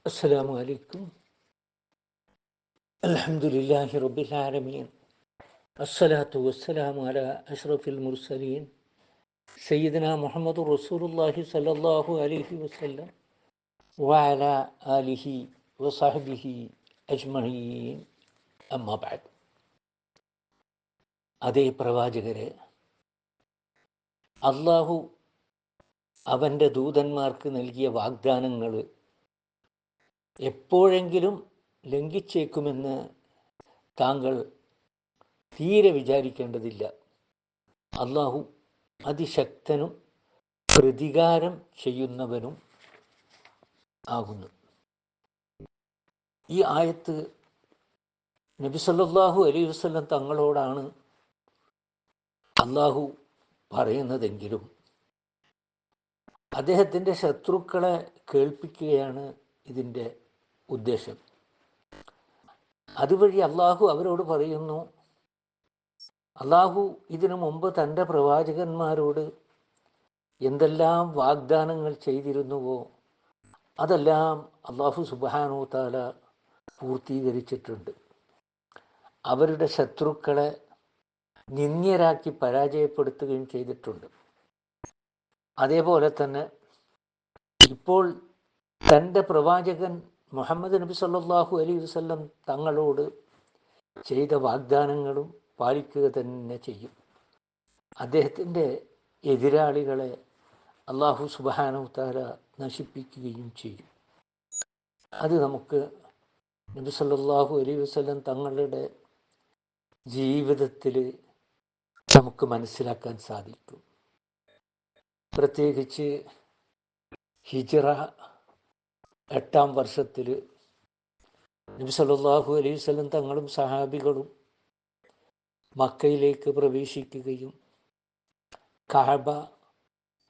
അസ്സലാമു അലൈക്കും. അൽഹംദുലില്ലാഹി റബ്ബിൽ ആലമീൻ. അസ്സലാത്തു വസ്സലാമു അലാ അഷ്റഫിൽ മുർസലീൻ സയ്യിദനാ മുഹമ്മദുർ റസൂലുള്ളാഹി സ്വല്ലല്ലാഹു അലൈഹി വസല്ലം വഅലാ ആലിഹി വസഹ്ബിഹി അജ്മഈൻ. അമ്മാ ബഅദ്. അതേ പ്രവാചകരെ, അള്ളാഹു അവൻ്റെ ദൂതന്മാർക്ക് നൽകിയ വാഗ്ദാനങ്ങൾ എപ്പോഴെങ്കിലും ലംഘിച്ചേക്കുമെന്ന് താങ്കൾ തീരെ വിചാരിക്കേണ്ടതില്ല. അള്ളാഹു അതിശക്തനും പ്രതികാരം ചെയ്യുന്നവനും ആകുന്നു. ഈ ആയത്ത് നബി സല്ലല്ലാഹു അലൈഹി വസല്ലം തങ്ങളോടാണ് അള്ളാഹു പറയുന്നതെങ്കിലും അദ്ദേഹത്തിൻ്റെ ശത്രുക്കളെ കേൾപ്പിക്കുകയാണ് ഇതിൻ്റെ ഉദ്ദേശം. അതുവഴി അള്ളാഹു അവരോട് പറയുന്നു, അള്ളാഹു ഇതിനു മുമ്പ് തൻ്റെ പ്രവാചകന്മാരോട് എന്തെല്ലാം വാഗ്ദാനങ്ങൾ ചെയ്തിരുന്നുവോ അതെല്ലാം അള്ളാഹു സുബ്ഹാനഹു വ തആല പൂർത്തീകരിച്ചിട്ടുണ്ട്. അവരുടെ ശത്രുക്കളെ നിന്ദ്യരാക്കി പരാജയപ്പെടുത്തുകയും ചെയ്തിട്ടുണ്ട്. അതേപോലെ തന്നെ ഇപ്പോൾ തൻ്റെ പ്രവാചകൻ മുഹമ്മദ് നബി സല്ലല്ലാഹു അലൈഹി വസല്ലം തങ്ങളോട് ചെയ്ത വാഗ്ദാനങ്ങളും പാലിക്കുക തന്നെ ചെയ്യും. അദ്ദേഹത്തിൻ്റെ എതിരാളികളെ അള്ളാഹു സുബ്ഹാനഹു വ തആല നശിപ്പിക്കുകയും ചെയ്യും. അത് നമുക്ക് നബി സല്ലല്ലാഹു അലൈഹി വസല്ലം തങ്ങളുടെ ജീവിതത്തിൽ നമുക്ക് മനസ്സിലാക്കാൻ സാധിക്കും. പ്രത്യേകിച്ച് ഹിജ്റ 8-ാം വർഷത്തിൽ നബി സല്ലല്ലാഹു അലൈഹി വസല്ലം തങ്ങളും സഹാബികളും മക്കയിലേക്ക് പ്രവേശിക്കുകയും കഅബ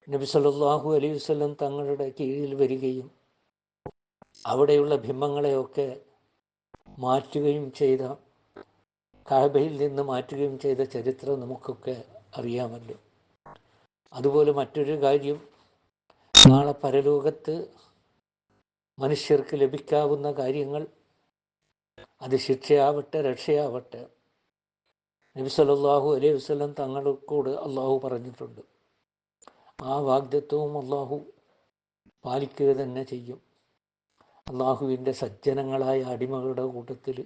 നബി സല്ലല്ലാഹു അലൈഹി വസല്ലം തങ്ങളുടെ കീഴിൽ വരികയും അവിടെയുള്ള ബിംബങ്ങളെയൊക്കെ മാറ്റുകയും ചെയ്ത, കഅബയിൽ നിന്ന് മാറ്റുകയും ചെയ്ത ചരിത്രം നമുക്കൊക്കെ അറിയാമല്ലോ. അതുപോലെ മറ്റൊരു കാര്യം, നാളെ പരലോകത്ത് മനുഷ്യർക്ക് ലഭിക്കാവുന്ന കാര്യങ്ങൾ, അത് ശിക്ഷയാവട്ടെ രക്ഷയാവട്ടെ, നബി സല്ലല്ലാഹു അലൈഹി വസല്ലം തങ്ങളോട് അള്ളാഹു പറഞ്ഞിട്ടുണ്ട്. ആ വാഗ്ദത്വവും അള്ളാഹു പാലിക്കുക തന്നെ ചെയ്യും. അള്ളാഹുവിൻ്റെ സജ്ജനങ്ങളായ അടിമകളുടെ കൂട്ടത്തിൽ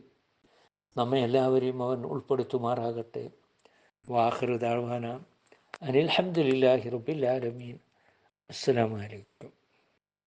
നമ്മെ എല്ലാവരെയും അവൻ ഉൾപ്പെടുത്തുമാറാകട്ടെ. വാഖിറു ദഅ്വാനാ അനിൽ ഹംദുലില്ലാഹി റബ്ബിൽ ആലമീൻ. അസ്സലാമു അലൈക്കും.